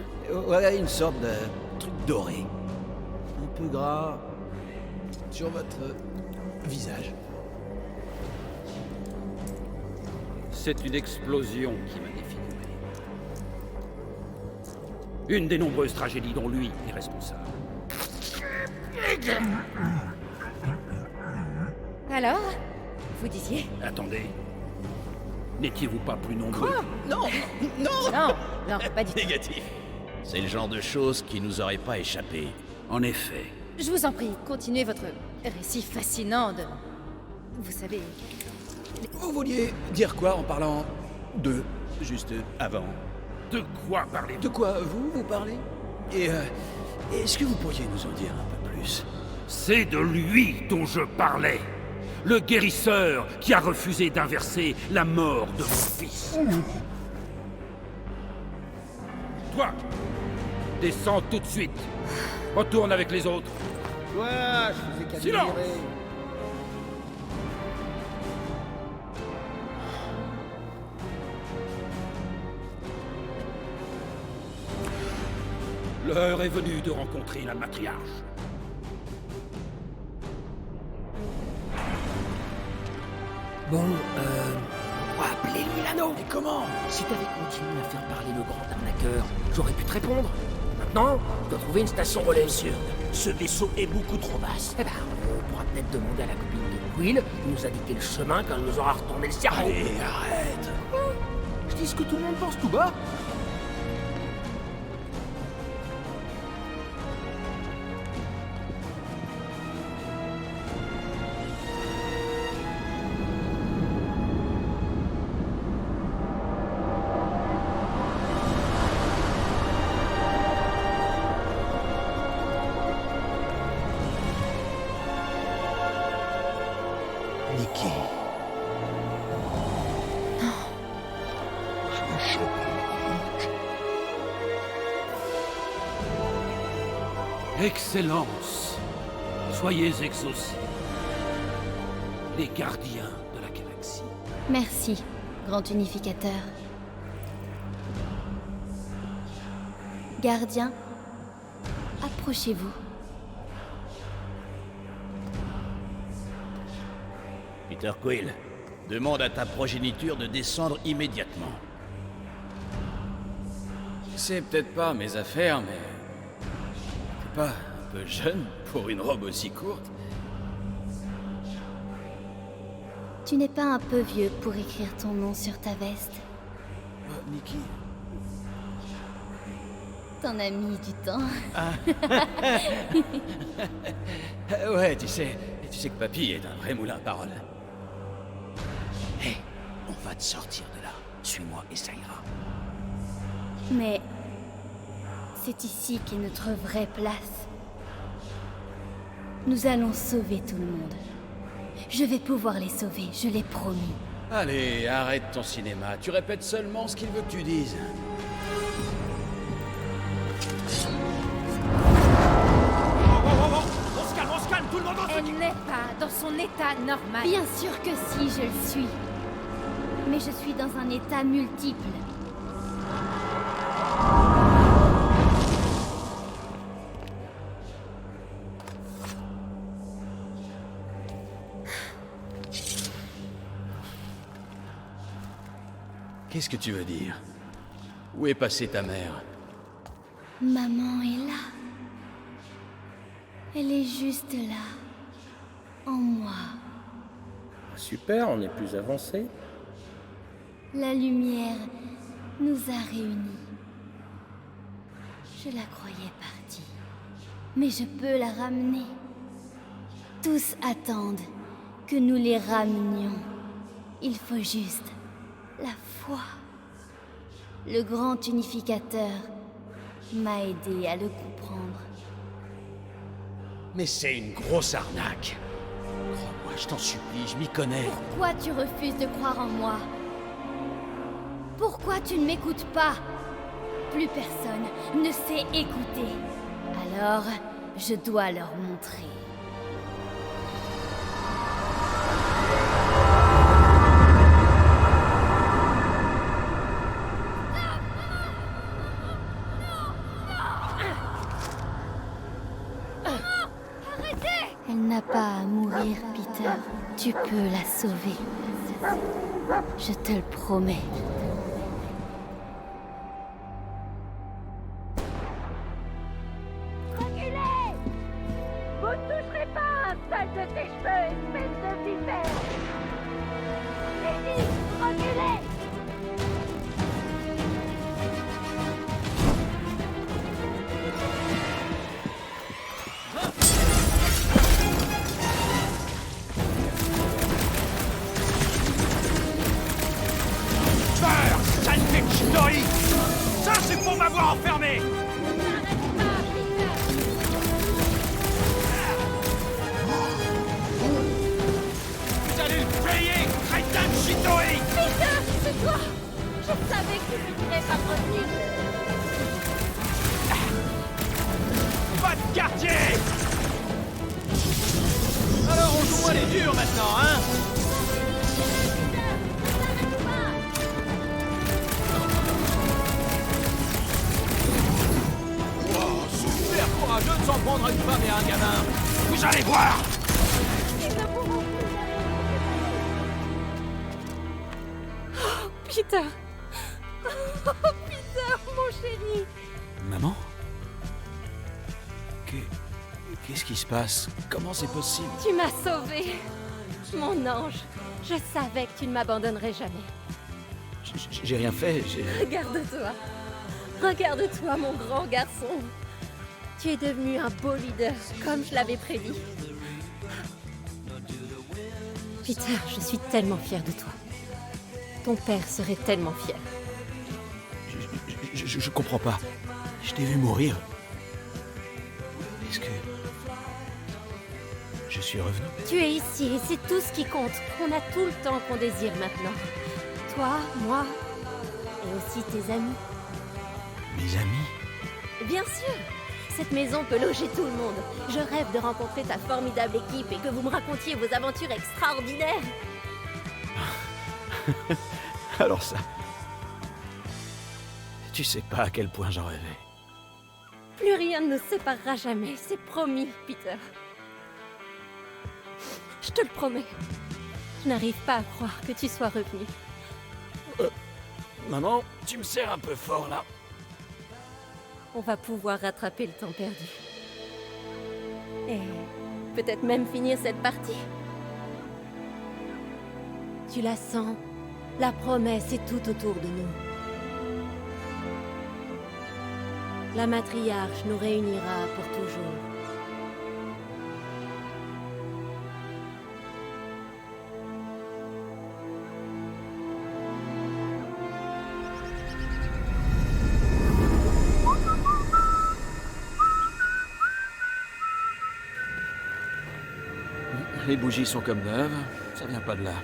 Voilà, une sorte de truc doré. Un peu gras sur votre visage. C'est une explosion qui m'a défiguré. Une des nombreuses tragédies dont lui est responsable. Alors? Vous disiez? Attendez. N'étiez-vous pas plus nombreux? Non, Non, pas du tout. Négatif. C'est le genre de choses qui nous aurait pas échappé. En effet. Je vous en prie, continuez votre récit fascinant de... Vous savez... Vous vouliez dire quoi en parlant de juste avant? De quoi parlez-vous? De quoi vous parlez? Et est-ce que vous pourriez nous en dire un peu plus? C'est de lui dont je parlais. Le guérisseur qui a refusé d'inverser la mort de mon fils. Toi, descends tout de suite. Retourne avec les autres. Ouais, je faisais qu'à Silence! délirer. L'heure est venue de rencontrer la matriarche. Bon, on va appeler lui l'anneau. Mais comment? Si t'avais continué à faire parler le grand arnaqueur, j'aurais pu te répondre. Maintenant, je dois trouver une station relais. Absurde. Ce vaisseau est beaucoup trop vaste. Eh ben, on pourra peut-être demander à la copine de Quill, qui nous a indiqué le chemin quand elle nous aura retourné le cerveau. Allez, arrête. Je dis ce que tout le monde pense tout bas. Nikki. Excellence, soyez exaucés. Les gardiens de la galaxie. Merci, grand unificateur. Gardien, approchez-vous. Peter Quill, demande à ta progéniture de descendre immédiatement. C'est peut-être pas mes affaires, mais... T'es pas un peu jeune pour une robe aussi courte? Tu n'es pas un peu vieux pour écrire ton nom sur ta veste? Nikki... T'en as mis du temps. Ouais, tu sais que papy est un vrai moulin à paroles. Hé, on va te sortir de là. Suis-moi et ça ira. Mais c'est ici qu'est notre vraie place. Nous allons sauver tout le monde. Je vais pouvoir les sauver, je l'ai promis. Allez, arrête ton cinéma. Tu répètes seulement ce qu'il veut que tu dises. On se calme, tout le monde Elle n'est pas dans son état normal. Bien sûr que si, je le suis. Mais je suis dans un état multiple. Qu'est-ce que tu veux dire? Où est passée ta mère? Maman est là. Elle est juste là. En moi. Super, on est plus avancé. La lumière nous a réunis. Je la croyais partie. Mais je peux la ramener. Tous attendent que nous les ramenions. Il faut juste la foi. Le grand unificateur m'a aidé à le comprendre. Mais c'est une grosse arnaque. Crois-moi, je t'en supplie, je m'y connais. Pourquoi tu refuses de croire en moi? Pourquoi tu ne m'écoutes pas? Plus personne ne sait écouter. Alors, je dois leur montrer. Elle n'a pas à mourir, Peter. Tu peux la sauver. Je te le promets. Reculez! Vous ne toucherez pas un seul de tes cheveux, espèce de vipère! J'ai dit, reculez! Chidori! Ça, c'est pour m'avoir enfermé! Vous allez le payer, crétin de Chidori! Peter, c'est toi! Je savais que tu ne finirais pas revenir! Pas de quartier! Alors, on joue les durs maintenant, hein? Courageux de s'en prendre à une femme et à un gamin. Vous allez voir. Oh, Peter! Oh, Peter, mon chéri! Maman? Qu'est-ce qui se passe? Comment c'est possible? Tu m'as sauvé! Mon ange! Je savais que tu ne m'abandonnerais jamais. J'ai rien fait, Regarde-toi! Regarde-toi, mon grand garçon! Tu es devenu un beau leader, comme je l'avais prédit. Peter, je suis tellement fière de toi. Ton père serait tellement fier. Je comprends pas. Je t'ai vu mourir. Est-ce que... je suis revenu? Tu es ici et c'est tout ce qui compte. On a tout le temps qu'on désire maintenant. Toi, moi, et aussi tes amis. Mes amis? Bien sûr! Cette maison peut loger tout le monde. Je rêve de rencontrer ta formidable équipe et que vous me racontiez vos aventures extraordinaires. Alors ça... tu sais pas à quel point j'en rêvais. Plus rien ne nous séparera jamais, c'est promis, Peter. Je te le promets. Je n'arrive pas à croire que tu sois revenu. Maman, tu me serres un peu fort là. On va pouvoir rattraper le temps perdu. Et peut-être même finir cette partie. Tu la sens? La promesse est tout autour de nous. La matriarche nous réunira pour toujours. Les bougies sont comme neuves, ça vient pas de là.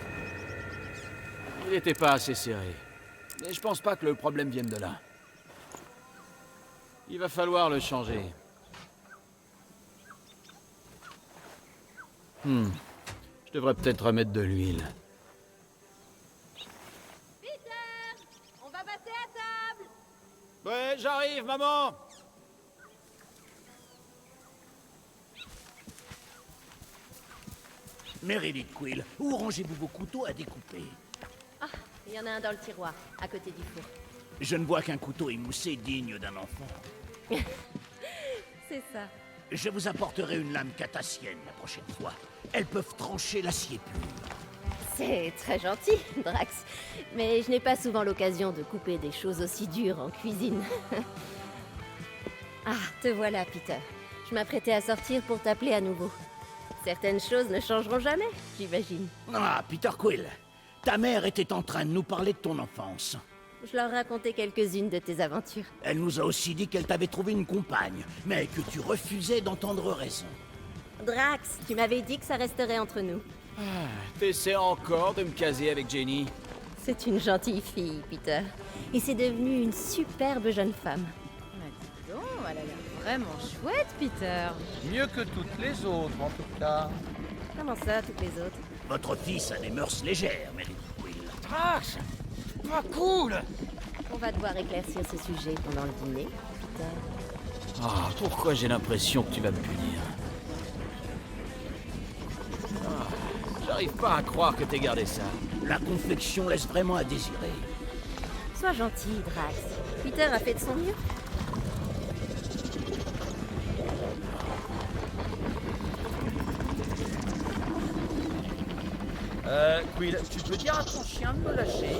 Il n'était pas assez serré. Mais je pense pas que le problème vienne de là. Il va falloir le changer. Je devrais peut-être remettre de l'huile. Peter, on va passer à table. Ouais, j'arrive, maman. Meredith Quill, où rangez-vous vos couteaux à découper? Ah, il y en a un dans le tiroir, à côté du four. Je ne vois qu'un couteau émoussé digne d'un enfant. C'est ça. Je vous apporterai une lame catassienne la prochaine fois. Elles peuvent trancher l'acier pur. C'est très gentil, Drax. Mais je n'ai pas souvent l'occasion de couper des choses aussi dures en cuisine. Ah, te voilà, Peter. Je m'apprêtais à sortir pour t'appeler à nouveau. Certaines choses ne changeront jamais, j'imagine. Ah, Peter Quill, ta mère était en train de nous parler de ton enfance. Je leur racontais quelques-unes de tes aventures. Elle nous a aussi dit qu'elle t'avait trouvé une compagne, mais que tu refusais d'entendre raison. Drax, tu m'avais dit que ça resterait entre nous. T'essaies encore de me caser avec Jenny? C'est une gentille fille, Peter. Et c'est devenu une superbe jeune femme. Mais dis donc, elle a l'air vraiment chouette, Peter. Mieux que toutes les autres, en tout cas. Comment ça, toutes les autres? Votre fils a des mœurs légères, Meredith Quill. Drax, pas cool. On va devoir éclaircir ce sujet pendant le dîner, Peter. Ah, pourquoi j'ai l'impression que tu vas me punir? J'arrive pas à croire que t'aies gardé ça. La confection laisse vraiment à désirer. Sois gentil, Drax. Peter a fait de son mieux. Quill, tu peux dire à ton chien de me lâcher?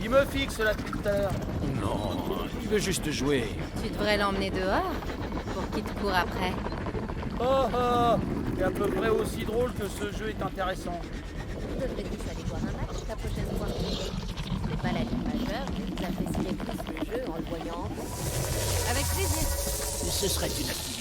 Il me fixe là depuis tout à l'heure. Non, il veut juste jouer. Tu devrais l'emmener dehors pour qu'il te court après. Oh oh, c'est à peu près aussi drôle que ce jeu est intéressant. Vous devrez tous aller voir un match la prochaine fois. C'est pas la ligue majeure, mais vous apprécierez plus le jeu en le voyant. Avec plaisir. Ce serait une activité